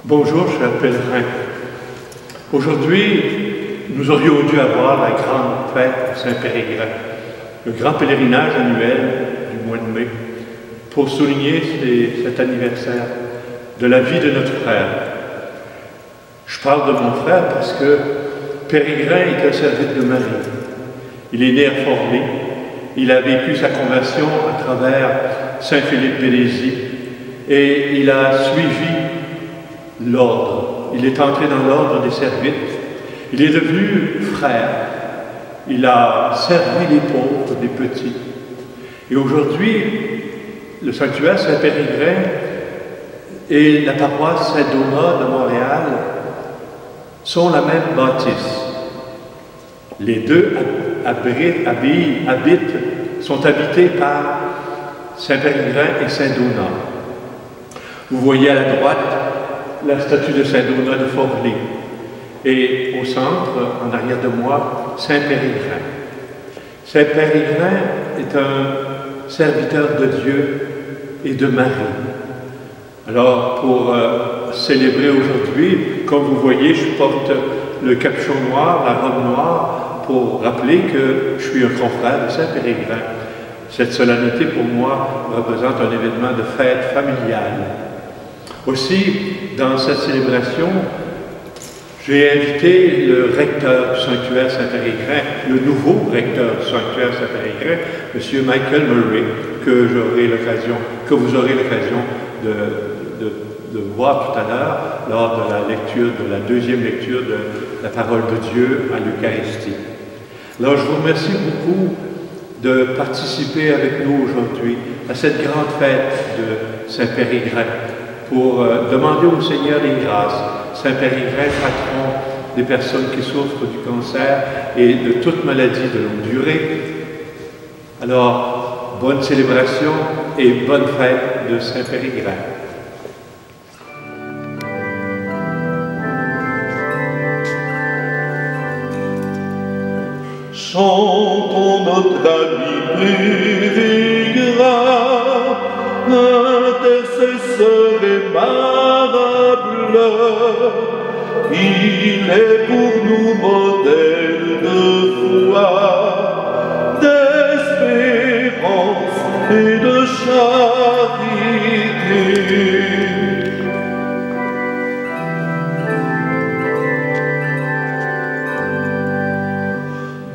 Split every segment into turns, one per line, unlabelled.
Bonjour, chers pèlerins. Aujourd'hui, nous aurions dû avoir la grande fête Saint-Périgrin, le grand pèlerinage annuel du mois de mai, pour souligner cet anniversaire de la vie de notre frère. Je parle de mon frère parce que Périgrin est un servite de Marie. Il est né à Forlì, il a vécu sa conversion à travers Saint-Philippe-Bénézy et il a suivi l'ordre. Il est entré dans l'ordre des servites. Il est devenu frère. Il a servi les pauvres, les petits. Et aujourd'hui, le sanctuaire Saint-Périgrin et la paroisse Saint-Donat de Montréal sont la même bâtisse. Les deux sont habités par Saint-Périgrin et Saint-Donat. Vous voyez à la droite la statue de Saint-Donat de Forlì et au centre, en arrière de moi, Saint-Périgrin. Saint-Périgrin est un serviteur de Dieu et de Marie. Alors, pour célébrer aujourd'hui, comme vous voyez, je porte le capuchon noir, la robe noire, pour rappeler que je suis un confrère de Saint-Périgrin. Cette solennité, pour moi, représente un événement de fête familiale. Aussi, dans cette célébration, j'ai invité le recteur du sanctuaire Saint-Périgrin, le nouveau recteur du sanctuaire Saint-Périgrin, M. Michael Murray, que vous aurez l'occasion de voir tout à l'heure lors de la lecture, de la deuxième lecture de la parole de Dieu à l'Eucharistie. Alors, je vous remercie beaucoup de participer avec nous aujourd'hui à cette grande fête de Saint-Périgrin pour demander au Seigneur des grâces. Saint-Périgrin, patron des personnes qui souffrent du cancer et de toute maladie de longue durée. Alors, bonne célébration et bonne fête de Saint-Périgrin.
Chantons notre ami Périgrin, intercesseur aimable, il est pour nous modèle de foi, d'espérance et de charité.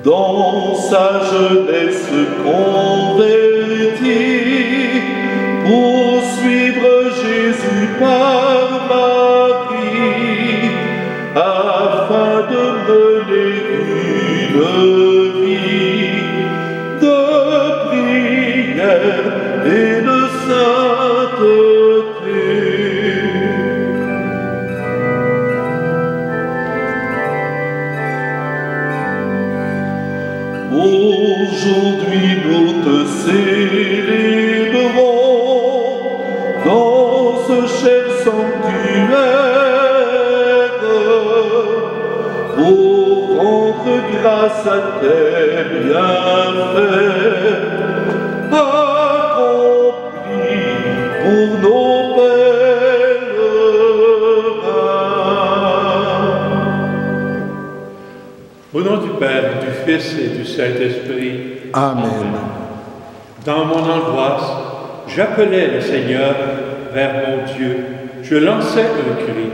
Dans sa jeunesse convertie, pour suivre Jésus par Marie, afin de mener une vie de prière et de sainteté. Aujourd'hui nous te célébrons dans ce cher sanctuaire pour rendre grâce à tes bienfaits accomplis pour nos pèlerins.
Au nom du Père, du Fils et du Saint-Esprit.
Amen.
Dans mon angoisse, j'appelais le Seigneur vers mon Dieu. Je lançais un cri.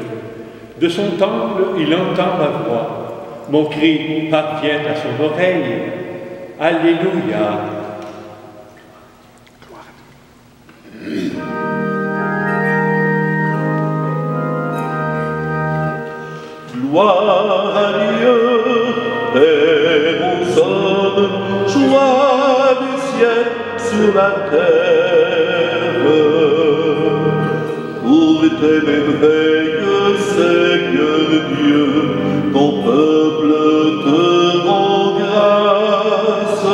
De son temple, il entend ma voix. Mon cri parvient à son oreille. Alléluia.
Gloire à Dieu, Père aux hommes, joie du ciel sur la terre. Pour tes merveilles, Seigneur Dieu, ton peuple te rend grâce.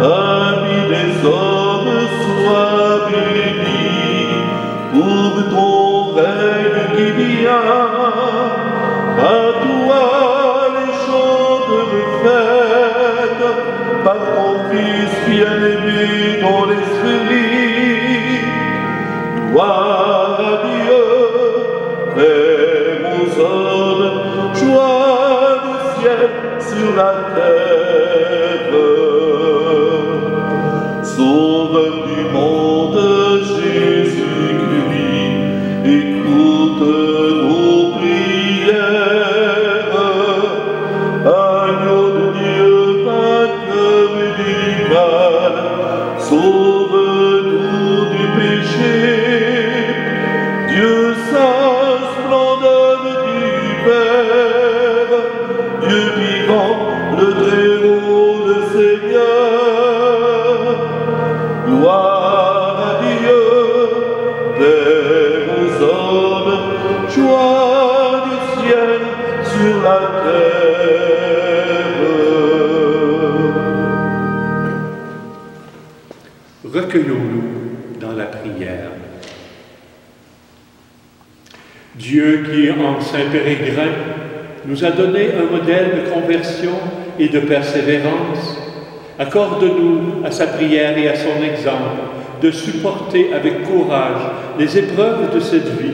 Ami des hommes, sois béni pour ton règne qui vient. À toi les chants de fête, par ton Fils bien-aimé dans l'esprit. Gloire à Dieu, les hommes, joie du ciel sur la terre.
Recueillons-nous dans la prière. Dieu qui, en saint pérégrin, nous a donné un modèle de conversion et de persévérance, accorde-nous à sa prière et à son exemple de supporter avec courage les épreuves de cette vie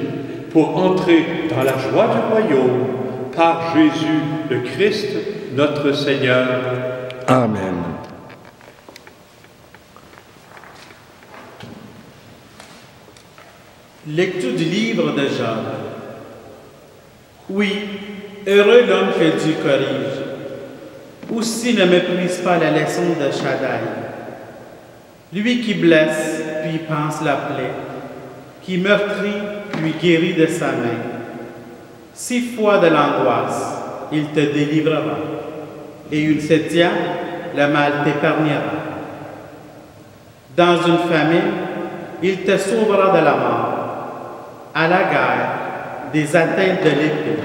pour entrer dans la joie du royaume par Jésus le Christ, notre Seigneur.
Amen.
Lecture du livre de Job. Oui, heureux l'homme que Dieu corrige. Aussi ne méprise pas la leçon de Shaddai. Lui qui blesse, puis panse la plaie, qui meurtrit, puis guérit de sa main. 6 fois de l'angoisse, il te délivrera, et une 7e, le mal t'épargnera. Dans une famine, il te sauvera de la mort, à la guerre, des atteintes de l'épée.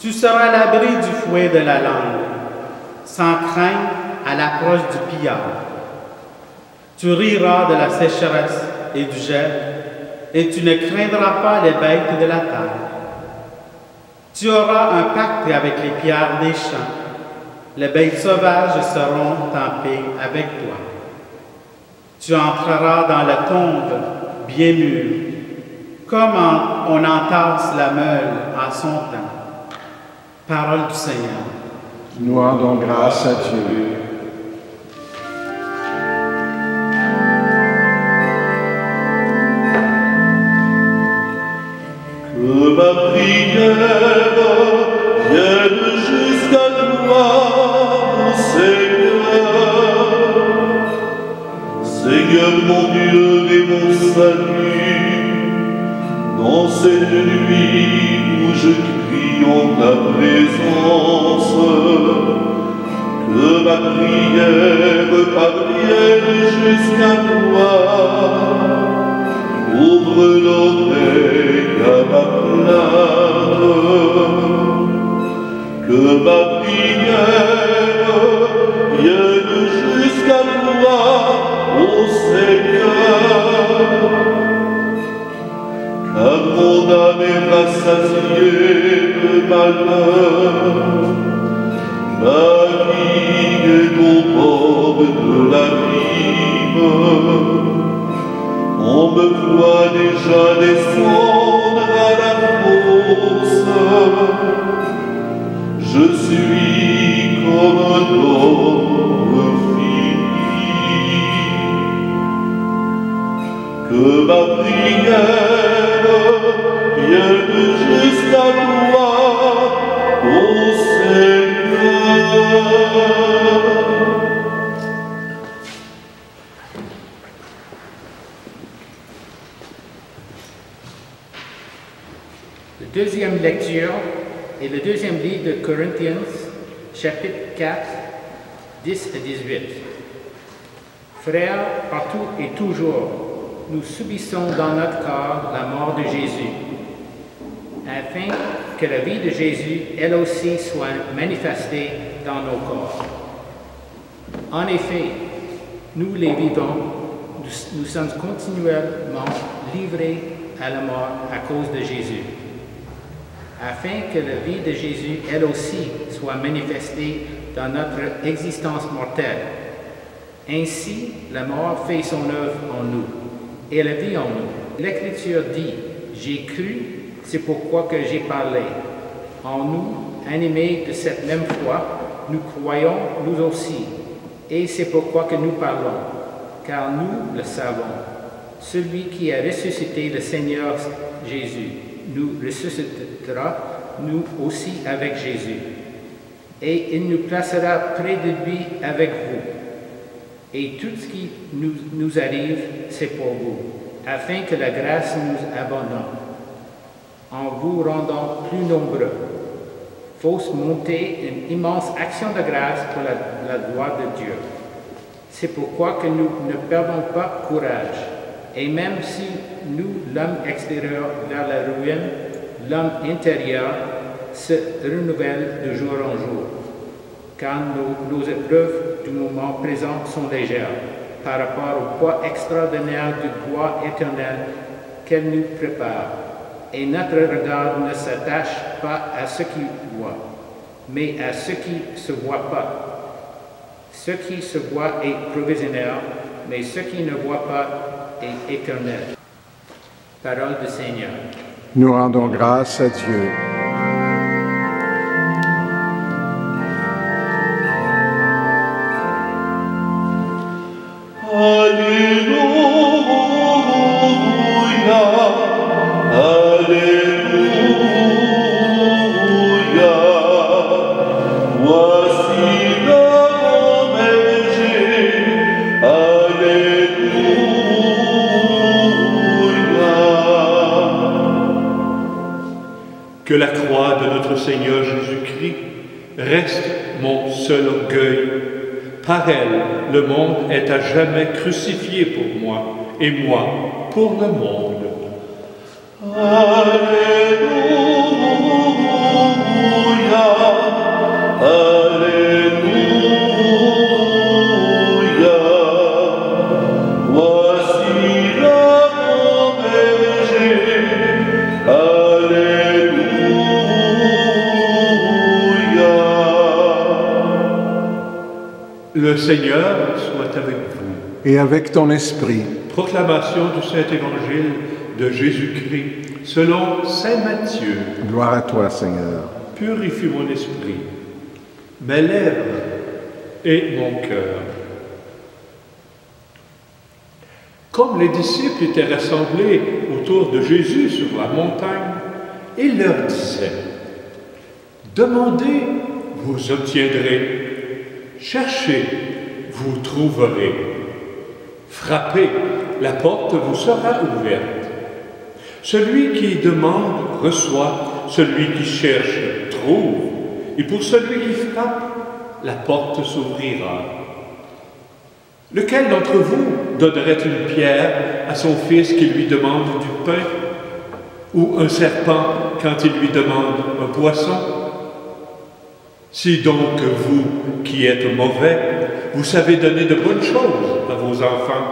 Tu seras à l'abri du fouet de la langue, sans crainte à l'approche du pillard. Tu riras de la sécheresse et du gel, et tu ne craindras pas les bêtes de la terre. Tu auras un pacte avec les pierres des champs. Les bêtes sauvages seront en paix avec toi. Tu entreras dans la tombe bien mûre, comme on entasse la meule en son temps. Parole du Seigneur.
Nous rendons grâce à Dieu.
Que ma prière vienne jusqu'à toi, mon Seigneur. Seigneur mon Dieu et mon salut, dans cette nuit où je crie en ta présence, que ma prière parvienne jusqu'à toi. Ouvre l'oreille à ma plainte, que ma prière vienne jusqu'à toi, ô Seigneur. Car mon âme est rassasiée de malheur, ma vie est au bord de l'abîme. On me voit déjà descendre à la fosse. Je suis comme un homme fini. Que ma prière vienne jusqu'à toi, ô Seigneur.
Deuxième lecture est le deuxième livre de Corinthiens, chapitre 4, 10 à 18. Frères, partout et toujours, nous subissons dans notre corps la mort de Jésus, afin que la vie de Jésus, elle aussi, soit manifestée dans nos corps. En effet, nous les vivants, nous sommes continuellement livrés à la mort à cause de Jésus, afin que la vie de Jésus, elle aussi, soit manifestée dans notre existence mortelle. Ainsi, la mort fait son œuvre en nous, et la vie en nous. L'Écriture dit, « J'ai cru, c'est pourquoi que j'ai parlé. » En nous, animés de cette même foi, nous croyons, nous aussi, et c'est pourquoi que nous parlons, car nous le savons. Celui qui a ressuscité le Seigneur Jésus nous ressuscitera, nous aussi, avec Jésus. Et il nous placera près de lui avec vous. Et tout ce qui nous arrive, c'est pour vous, afin que la grâce nous abondante, en vous rendant plus nombreux, fasse monter une immense action de grâce pour la gloire de Dieu. C'est pourquoi que nous ne perdons pas courage. Et même si nous, l'homme extérieur vers la ruine, l'homme intérieur se renouvelle de jour en jour, car nos épreuves du moment présent sont légères par rapport au poids extraordinaire du gloire éternel qu'elle nous prépare. Et notre regard ne s'attache pas à ce qui voit, mais à ce qui ne se voit pas. Ce qui se voit est provisoire, mais ce qui ne voit pas est éternel. Parole du Seigneur.
Nous rendons grâce à Dieu.
Alléluia, Alléluia, voici le bon berger, Alléluia.
Que la croix de notre Seigneur Jésus-Christ reste mon seul orgueil. Par elle, le monde est à jamais crucifié pour moi, et moi pour le monde.
Alléluia, Alléluia, voici le bon berger, Alléluia.
Le Seigneur soit avec vous.
Et avec ton esprit,
Proclamation du Saint-Évangile de Jésus-Christ selon Saint Matthieu.
gloire à toi, Seigneur.
Purifie mon esprit, mes lèvres et mon cœur. Comme les disciples étaient rassemblés autour de Jésus sur la montagne, il leur disait: demandez, vous obtiendrez. Cherchez, vous trouverez. Frappez, la porte vous sera ouverte. Celui qui demande reçoit, celui qui cherche trouve, et pour celui qui frappe, la porte s'ouvrira. Lequel d'entre vous donnerait une pierre à son fils qui lui demande du pain, ou un serpent quand il lui demande un poisson? Si donc vous, qui êtes mauvais, vous savez donner de bonnes choses à vos enfants,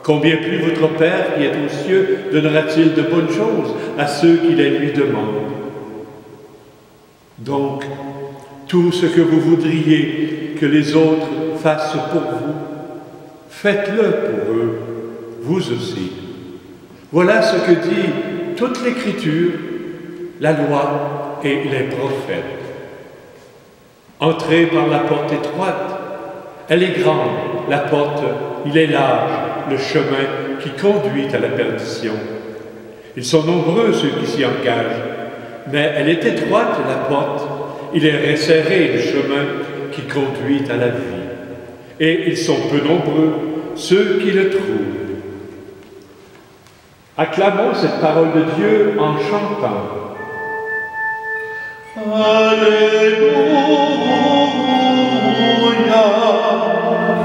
combien plus votre Père qui est aux cieux donnera-t-il de bonnes choses à ceux qui les lui demandent? Donc, tout ce que vous voudriez que les autres fassent pour vous, faites-le pour eux, vous aussi. Voilà ce que dit toute l'Écriture, la loi et les prophètes. Entrez par la porte étroite. Elle est grande, la porte, il est large, le chemin qui conduit à la perdition. Ils sont nombreux ceux qui s'y engagent, mais elle est étroite, la porte, il est resserré le chemin qui conduit à la vie. Et ils sont peu nombreux ceux qui le trouvent. Acclamons cette parole de Dieu en chantant.
Alléluia,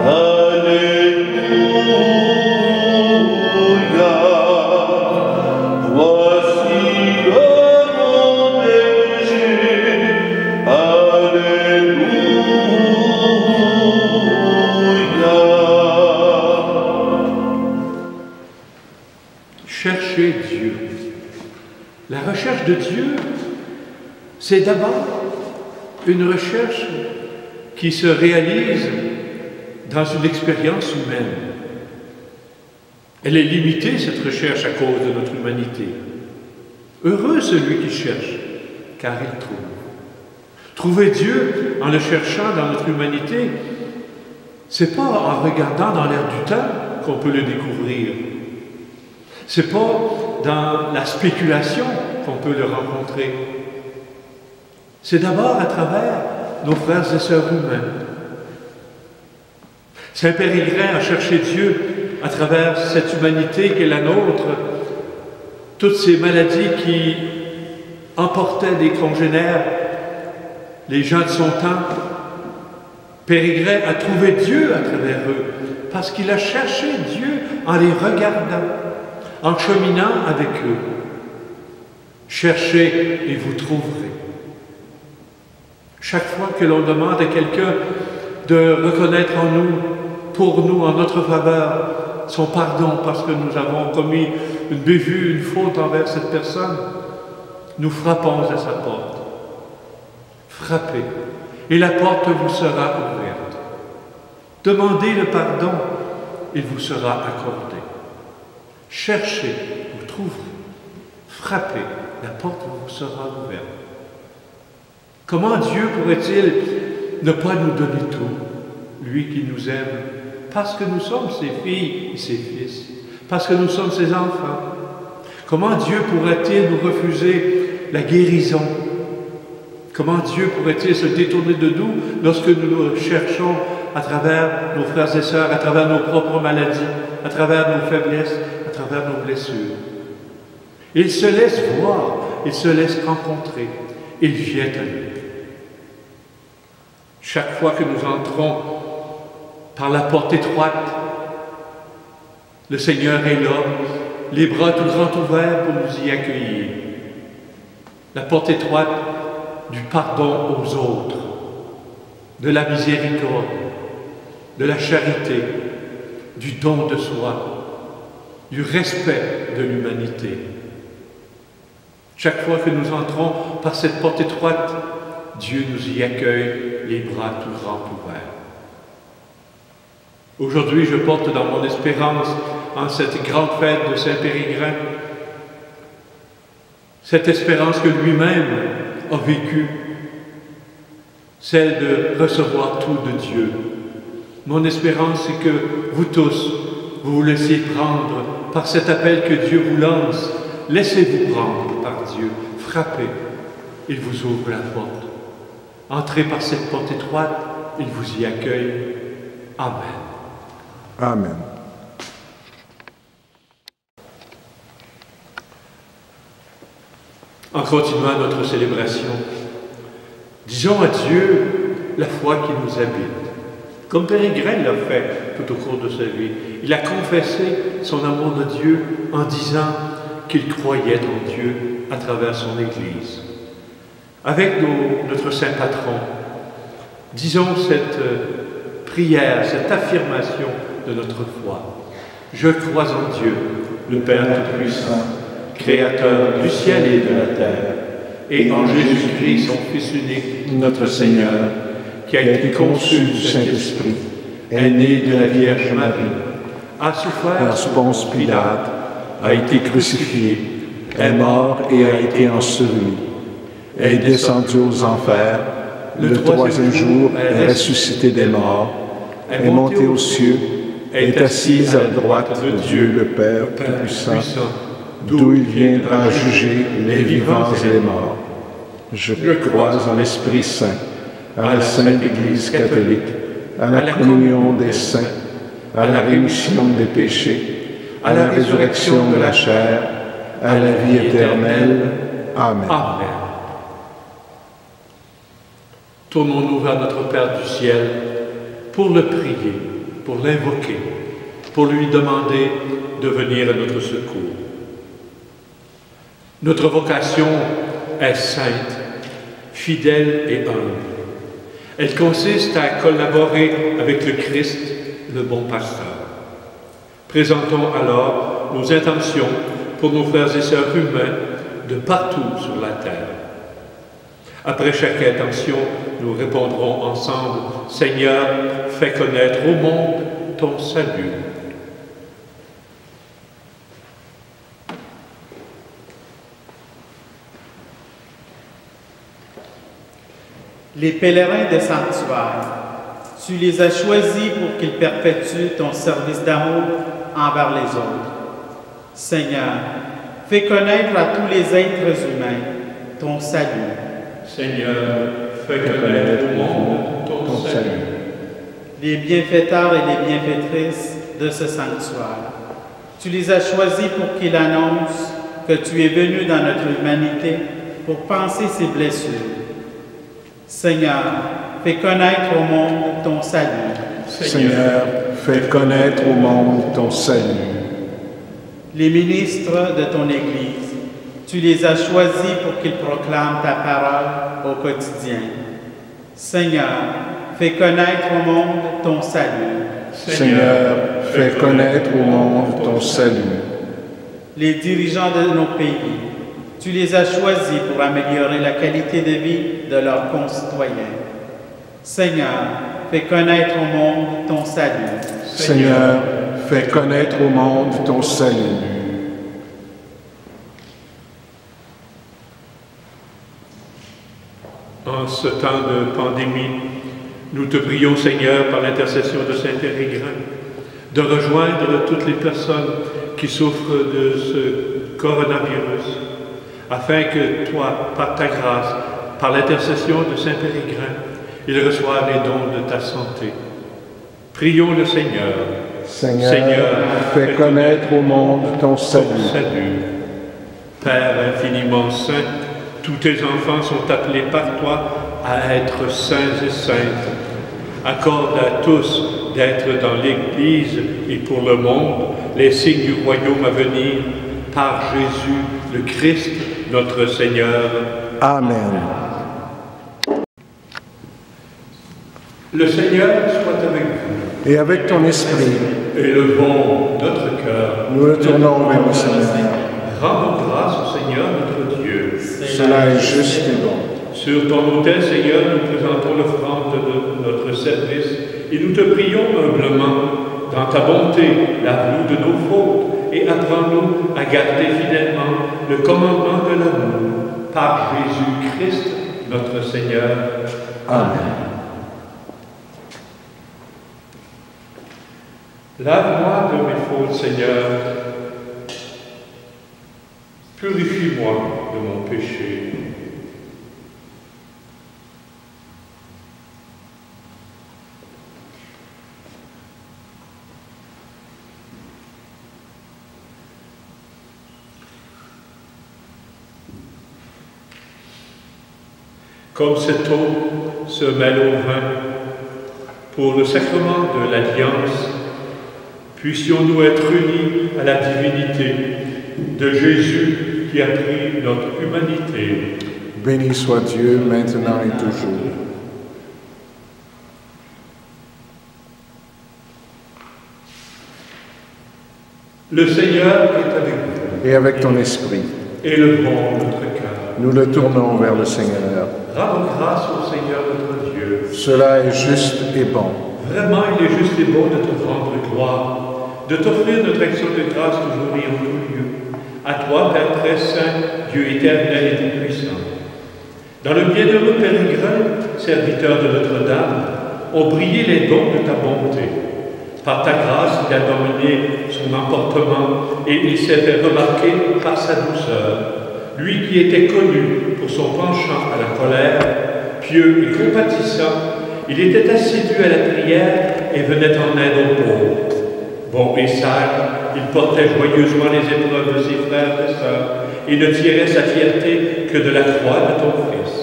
Alléluia, voici le bon berger, Alléluia.
Cherchez Dieu. La recherche de Dieu, c'est d'abord une recherche qui se réalise dans une expérience humaine. Elle est limitée, cette recherche, à cause de notre humanité. Heureux celui qui cherche, car il trouve. Trouver Dieu en le cherchant dans notre humanité, c'est pas en regardant dans l'air du temps qu'on peut le découvrir. C'est pas dans la spéculation qu'on peut le rencontrer. C'est d'abord à travers nos frères et sœurs humains. Saint Périgrin a cherché Dieu à travers cette humanité qui est la nôtre, toutes ces maladies qui emportaient des congénères, les gens de son temps, Périgrin a trouvé Dieu à travers eux, parce qu'il a cherché Dieu en les regardant, en cheminant avec eux. Cherchez et vous trouverez. Chaque fois que l'on demande à quelqu'un de reconnaître en nous, pour nous, en notre faveur, son pardon parce que nous avons commis une bévue, une faute envers cette personne, nous frappons à sa porte. Frappez, et la porte vous sera ouverte. Demandez le pardon, il vous sera accordé. Cherchez, vous trouverez. Frappez, la porte vous sera ouverte. Comment Dieu pourrait-il ne pas nous donner tout, lui qui nous aime, parce que nous sommes ses filles et ses fils, parce que nous sommes ses enfants? Comment Dieu pourrait-il nous refuser la guérison? Comment Dieu pourrait-il se détourner de nous lorsque nous cherchons à travers nos frères et sœurs, à travers nos propres maladies, à travers nos faiblesses, à travers nos blessures? Il se laisse voir, il se laisse rencontrer, il vient à nous. Chaque fois que nous entrons par la porte étroite, le Seigneur est là, les bras tout grands ouverts pour nous y accueillir. La porte étroite du pardon aux autres, de la miséricorde, de la charité, du don de soi, du respect de l'humanité. Chaque fois que nous entrons par cette porte étroite, Dieu nous y accueille, les bras tout grands ouverts. Aujourd'hui, je porte dans mon espérance, en cette grande fête de Saint-Périgrin, cette espérance que lui-même a vécue, celle de recevoir tout de Dieu. Mon espérance, c'est que vous tous, vous vous laissiez prendre par cet appel que Dieu vous lance. Laissez-vous prendre par Dieu, frappez, il vous ouvre la porte. Entrez par cette porte étroite, il vous y accueille. Amen.
Amen.
En continuant notre célébration, disons à Dieu la foi qui nous habite. Comme Périgrin l'a fait tout au cours de sa vie. Il a confessé son amour de Dieu en disant qu'il croyait en Dieu à travers son Église. Avec notre Saint Patron, disons cette prière, cette affirmation de notre foi. Je crois en Dieu, le Père Tout-Puissant, Créateur du ciel et de la terre, et en Jésus-Christ, son Fils unique, notre Seigneur, qui a été conçu du Saint-Esprit, est né de la Vierge Marie, a souffert
Par Ponce Pilate, a été crucifié, est mort et a été enseveli, est descendu aux enfers, le troisième jour est ressuscité des morts, est monté aux cieux, est assise à la droite de Dieu le Père Tout-Puissant, d'où il viendra juger les vivants et les morts. Je crois en l'Esprit Saint, à la Sainte Église catholique, à la communion des saints, à la rémission des péchés, à la résurrection de la chair, à la vie éternelle. Amen.
Amen. Tournons-nous vers notre Père du ciel pour le prier, pour l'invoquer, pour lui demander de venir à notre secours. Notre vocation est sainte, fidèle et humble. Elle consiste à collaborer avec le Christ, le bon pasteur. Présentons alors nos intentions pour nos frères et sœurs humains de partout sur la terre. Après chaque intention, nous répondrons ensemble, « Seigneur, fais connaître au monde ton salut. »
Les pèlerins des sanctuaires, tu les as choisis pour qu'ils perpétuent ton service d'amour envers les autres. Seigneur, fais connaître à tous les êtres humains ton salut.
Seigneur, fais connaître au monde ton salut.
Les bienfaiteurs et les bienfaitrices de ce sanctuaire, tu les as choisis pour qu'ils annoncent que tu es venu dans notre humanité pour panser ses blessures. Seigneur, fais connaître au monde ton salut.
Seigneur, fais connaître au monde ton salut.
Les ministres de ton Église, tu les as choisis pour qu'ils proclament ta parole au quotidien. Seigneur, fais connaître au monde ton salut.
Seigneur, fais connaître au monde ton salut.
Les dirigeants de nos pays, tu les as choisis pour améliorer la qualité de vie de leurs concitoyens. Seigneur, fais connaître au monde ton salut.
Seigneur, fais connaître au monde ton salut.
En ce temps de pandémie, nous te prions, Seigneur, par l'intercession de Saint-Périgrin, de rejoindre toutes les personnes qui souffrent de ce coronavirus, afin que toi, par ta grâce, par l'intercession de Saint-Périgrin, ils reçoivent les dons de ta santé. Prions le Seigneur.
Seigneur, fais connaître au monde ton salut.
Père infiniment saint, tous tes enfants sont appelés par toi à être saints et saintes. Accorde à tous d'être dans l'Église et pour le monde les signes du royaume à venir par Jésus, le Christ, notre Seigneur.
Amen.
Le Seigneur soit avec vous.
Et avec ton esprit,
Élevons notre cœur.
nous le tournons vers le Seigneur.
Rendons grâce au Seigneur notre Dieu.
Cela est juste et bon.
Sur ton autel, Seigneur, nous présentons l'offrande de notre service et nous te prions humblement, dans ta bonté, lave-nous de nos fautes et apprends-nous à garder fidèlement le commandement de l'amour par Jésus-Christ, notre Seigneur.
Amen.
Lave-moi de mes fautes, Seigneur. Purifie-moi de mon péché. Comme cette eau se mêle au vin, pour le sacrement de l'Alliance, puissions-nous être unis à la divinité de Jésus qui a pris notre humanité.
Béni soit Dieu, maintenant et toujours.
Le Seigneur est avec vous.
Et avec ton esprit,
Élevons notre cœur.
nous le tournons vers le Seigneur.
Rendons grâce au Seigneur notre Dieu.
Cela est juste et bon.
Vraiment, il est juste et bon de te rendre gloire, de t'offrir notre action de grâce toujours et en tout lieu. À toi, Père très saint, Dieu éternel et tout-puissant. Dans le bienheureux pèlerin, serviteur de Notre-Dame, ont brillé les dons de ta bonté. Par ta grâce, il a dominé son emportement et il s'est fait remarquer par sa douceur. Lui qui était connu pour son penchant à la colère, pieux et compatissant, il était assidu à la prière et venait en aide aux pauvres. Bon et sage, il portait joyeusement les épreuves de ses frères et sœurs et ne tirait sa fierté que de la croix de ton Fils.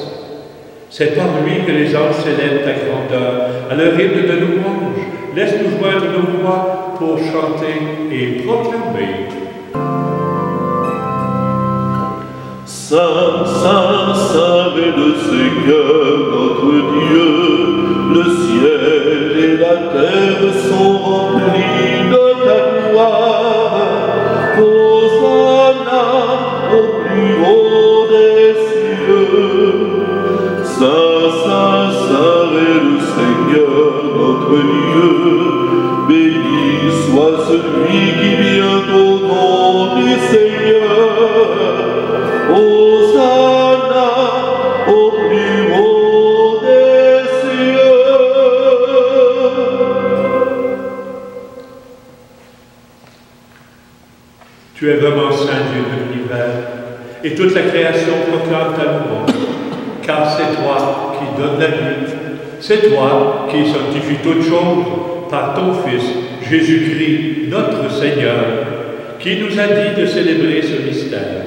C'est par lui que les anges célèbrent ta grandeur. À leur hymne de louange, laisse-nous joindre nos voix pour chanter et proclamer.
Saint, Saint, Saint est le Seigneur notre Dieu. Le ciel et la terre sont remplis de ta gloire. Hosanna au plus haut des cieux. Saint, Saint, Saint est le Seigneur notre Dieu. Béni soit celui qui vient au nom du Seigneur. Hosanna au plus haut des cieux.
Tu es vraiment Saint Dieu de l'univers, et toute la création proclame ta louange, car c'est toi qui donnes la vie, c'est toi qui sanctifies toutes choses par ton Fils, Jésus-Christ, notre Seigneur, qui nous a dit de célébrer ce mystère.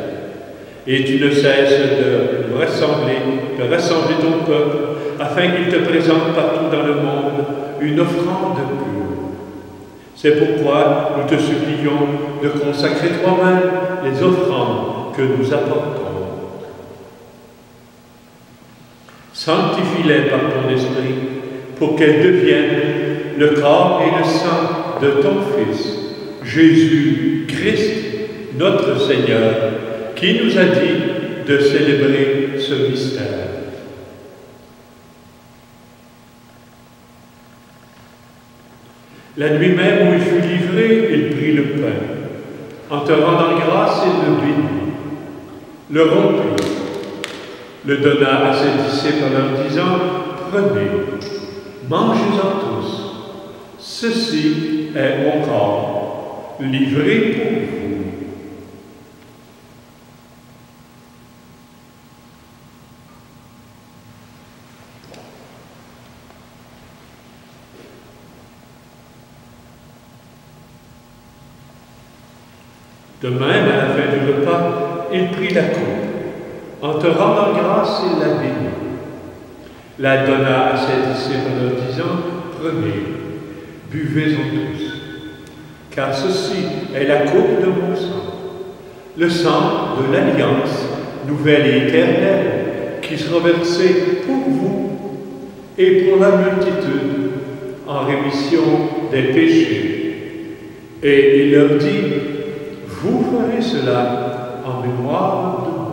Et tu ne cesses de rassembler ton peuple afin qu'il te présente partout dans le monde une offrande pure. C'est pourquoi nous te supplions de consacrer toi-même les offrandes que nous apportons. Sanctifie-les par ton esprit, pour qu'elles deviennent le corps et le sang de ton Fils, Jésus-Christ, notre Seigneur, qui nous a dit de célébrer ce mystère. La nuit même où il fut livré, il prit le pain. En te rendant grâce, il le bénit, le rompit, le donna à ses disciples en leur disant, « Prenez, mangez-en tous. Ceci est mon corps, livré pour vous. » De même, à la fin du repas, il prit la coupe. En te rendant grâce, il la bénit. La donna à ses disciples en leur disant, « Prenez, buvez-en tous, car ceci est la coupe de mon sang, le sang de l'alliance nouvelle et éternelle, qui sera versé pour vous et pour la multitude en rémission des péchés. » Et il leur dit, « Vous ferez cela en mémoire de moi. »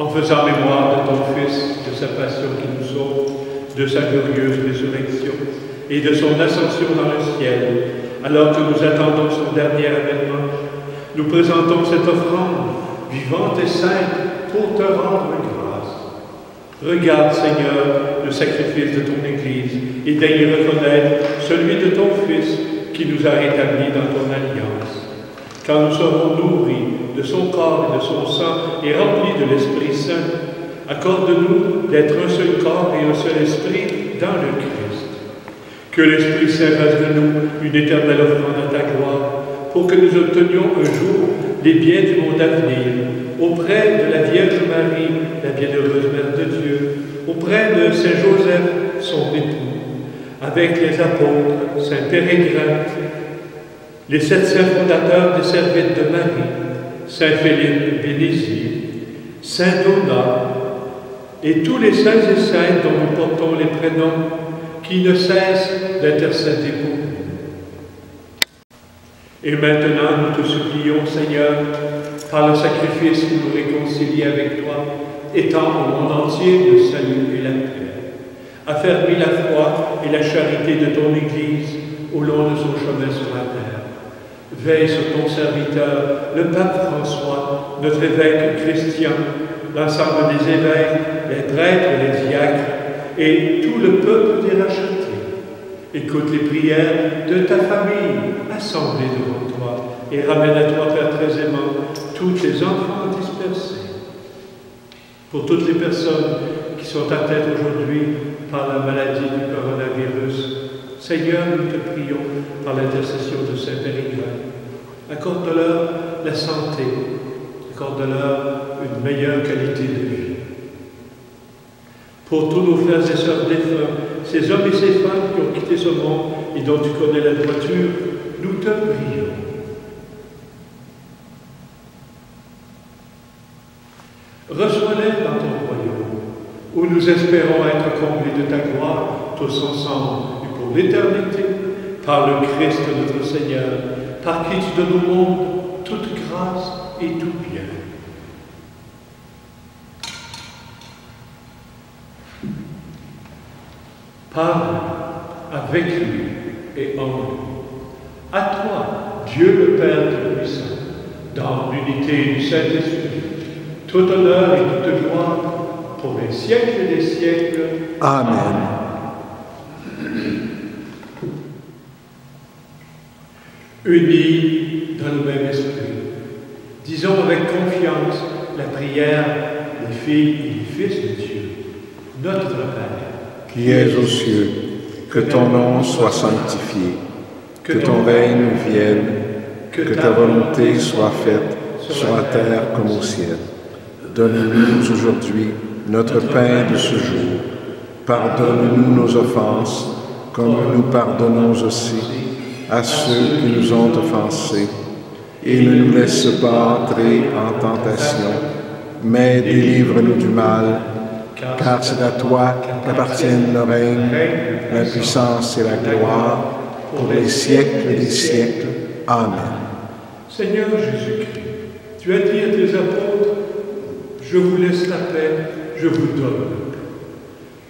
En faisant mémoire de ton Fils, de sa passion qui nous sauve, de sa glorieuse résurrection et de son ascension dans le ciel, alors que nous attendons son dernier avènement, nous présentons cette offrande vivante et sainte pour te rendre grâce. Regarde, Seigneur, le sacrifice de ton Église et daigne reconnaître celui de ton Fils qui nous a rétablis dans ton alliance. Quand nous serons nourris de son corps et de son sang et remplis de l'Esprit Saint, accorde-nous d'être un seul corps et un seul esprit dans le Christ. Que l'Esprit Saint fasse de nous une éternelle offrande à ta gloire, pour que nous obtenions un jour les biens du monde à venir, auprès de la Vierge Marie, la bienheureuse Mère de Dieu, auprès de Saint Joseph, son époux, avec les apôtres, Saint Pérégrin, les 7 saints fondateurs des Servites de Marie, Saint Philippe Bénézy, Saint Donat, et tous les saints et saintes dont nous portons les prénoms, qui ne cessent d'intercéder pour nous. Et maintenant, nous te supplions, Seigneur, par le sacrifice qui nous réconcilie avec toi, étends au monde entier le salut et la paix. Affermis la foi et la charité de ton Église au long de son chemin sur la terre. Veille sur ton serviteur, le pape François, notre évêque chrétien, l'ensemble des évêques, les prêtres, les diacres et tout le peuple des rachetés. Écoute les prières de ta famille assemblée devant toi et ramène à toi, Père très aimant, tous tes enfants dispersés. Pour toutes les personnes qui sont atteintes aujourd'hui par la maladie du coronavirus, Seigneur, nous te prions par l'intercession de Saint Pérégrin. Accorde-leur la santé, accorde-leur une meilleure qualité de vie. Pour tous nos frères et sœurs défunts, ces hommes et ces femmes qui ont quitté ce monde et dont tu connais la droiture, nous te prions. Reçois-les dans ton royaume, où nous espérons être comblés de ta gloire, tous ensemble et pour l'éternité, par le Christ notre Seigneur, par qui tu donnes au monde toute grâce et tout bien. par avec lui et en lui. À toi, Dieu le Père Tout-Puissant, dans l'unité du Saint-Esprit, tout honneur et toute gloire pour les siècles des siècles.
Amen.
Unis dans le même esprit, disons avec confiance la prière des filles et des fils de Dieu. Notre Père,
Qui es aux cieux, que ton nom soit sanctifié, que ton règne vienne, que ta volonté soit faite sur la terre comme au ciel. Donne-nous aujourd'hui notre pain de ce jour. Pardonne-nous nos offenses, comme nous pardonnons aussi à ceux qui nous ont offensés. Et ne nous laisse pas entrer en tentation, mais délivre-nous du mal, car c'est à toi qu'appartiennent le règne, la puissance et la gloire, pour les siècles des siècles. Amen.
Seigneur Jésus-Christ, tu as dit à tes apôtres, je vous laisse la paix, je vous donne la paix.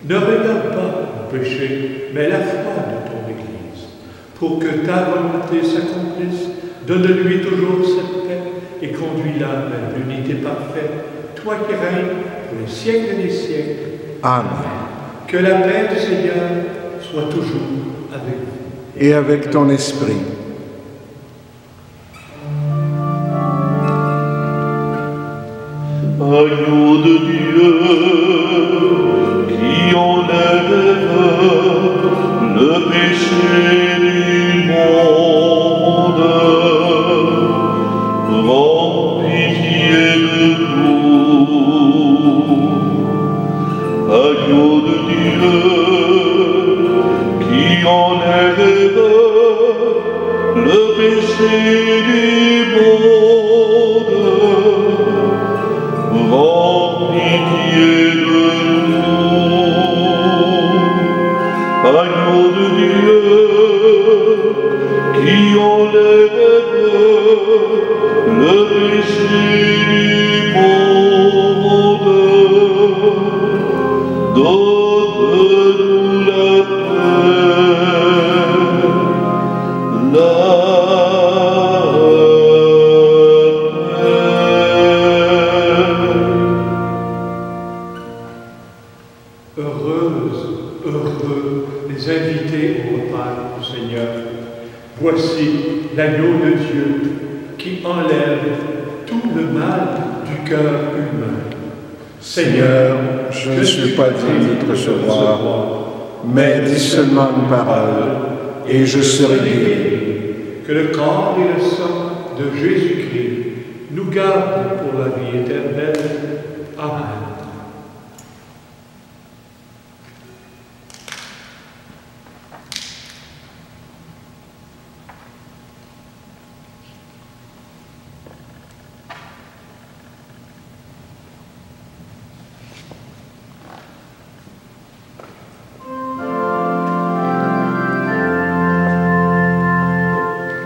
Ne regarde pas le péché, mais la foi de ton Église, pour que ta volonté s'accomplisse. Donne-lui toujours cette paix et conduis-la vers l'unité parfaite, toi qui règnes pour les siècles des siècles.
Amen.
Que la paix du Seigneur soit toujours avec vous.
Et avec ton esprit.
Agneau de Dieu, qui enlève le péché du monde, prends pitié de nous. Agneau de Dieu, qui enlève le péché du monde, prends pitié de nous. Agneau de Dieu, qui enlève le péché du monde, donne-nous la paix, la
Heureux les invités au repas du Seigneur. Voici l'agneau de Dieu qui enlève tout le mal du cœur humain.
Seigneur, je ne suis pas digne de te recevoir, mais dis seulement une parole, et je serai guéri.
Que le corps et le sang de Jésus-Christ nous gardent pour la vie éternelle. Amen.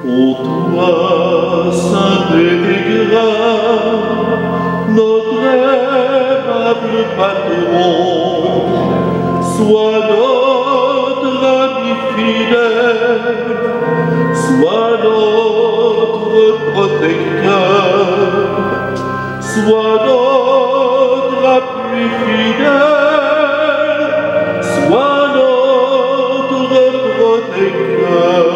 Ô toi, saint et grand, notre aimable patron, sois notre ami fidèle, sois notre protecteur, sois notre appui fidèle, sois notre protecteur.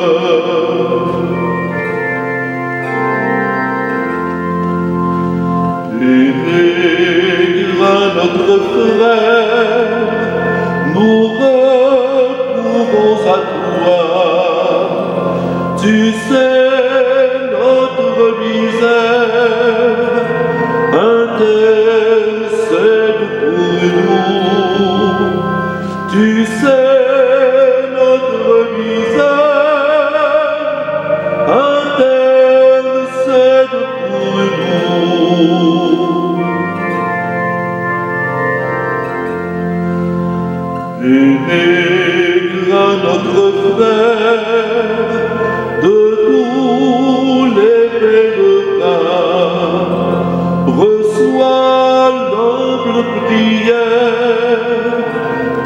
Notre frère, nous recourons à toi. Tu sais notre misère, intercède pour nous. Tu sais notre misère, intercède pour nous. Aigre notre frère de tous les pèlerins, reçois l'humble prière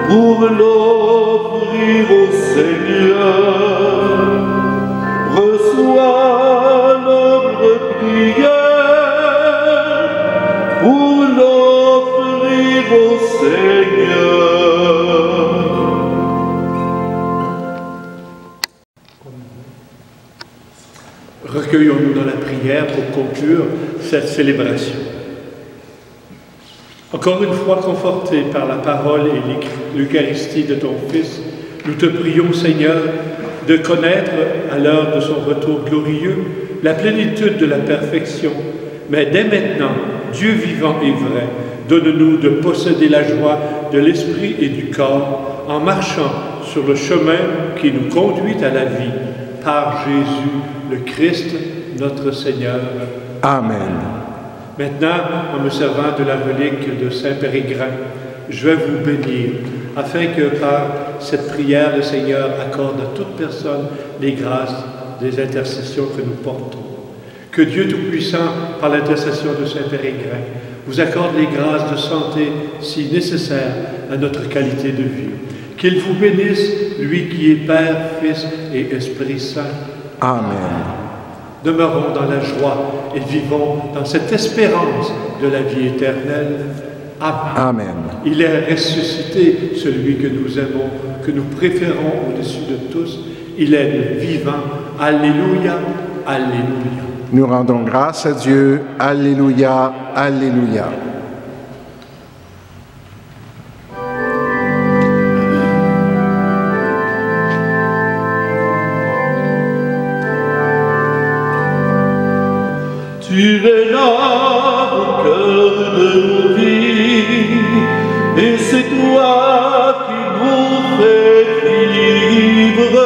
pour l'homme.
prière pour conclure cette célébration. Encore une fois, conforté par la parole et l'Eucharistie de ton Fils, nous te prions, Seigneur, de connaître, à l'heure de son retour glorieux, la plénitude de la perfection. Mais dès maintenant, Dieu vivant et vrai, donne-nous de posséder la joie de l'esprit et du corps en marchant sur le chemin qui nous conduit à la vie, par Jésus le Christ, notre Seigneur.
Amen.
Maintenant, en me servant de la relique de Saint Périgrin, je vais vous bénir, afin que par cette prière, le Seigneur accorde à toute personne les grâces des intercessions que nous portons. Que Dieu Tout-Puissant, par l'intercession de Saint Périgrin, vous accorde les grâces de santé si nécessaires à notre qualité de vie. Qu'il vous bénisse, lui qui est Père, Fils et Esprit Saint.
Amen.
Demeurons dans la joie et vivons dans cette espérance de la vie éternelle. Amen.
Amen.
Il est ressuscité, celui que nous aimons, que nous préférons au-dessus de tous. Il est le vivant. Alléluia, alléluia.
Nous rendons grâce à Dieu. Alléluia, alléluia.
Tu es là au cœur de nos vies, et c'est toi qui nous fais vivre.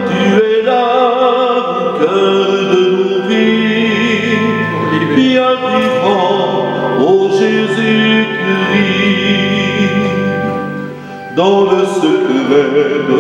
Tu es là au cœur de nos vies, bien vivant, ô Jésus-Christ, dans le secret de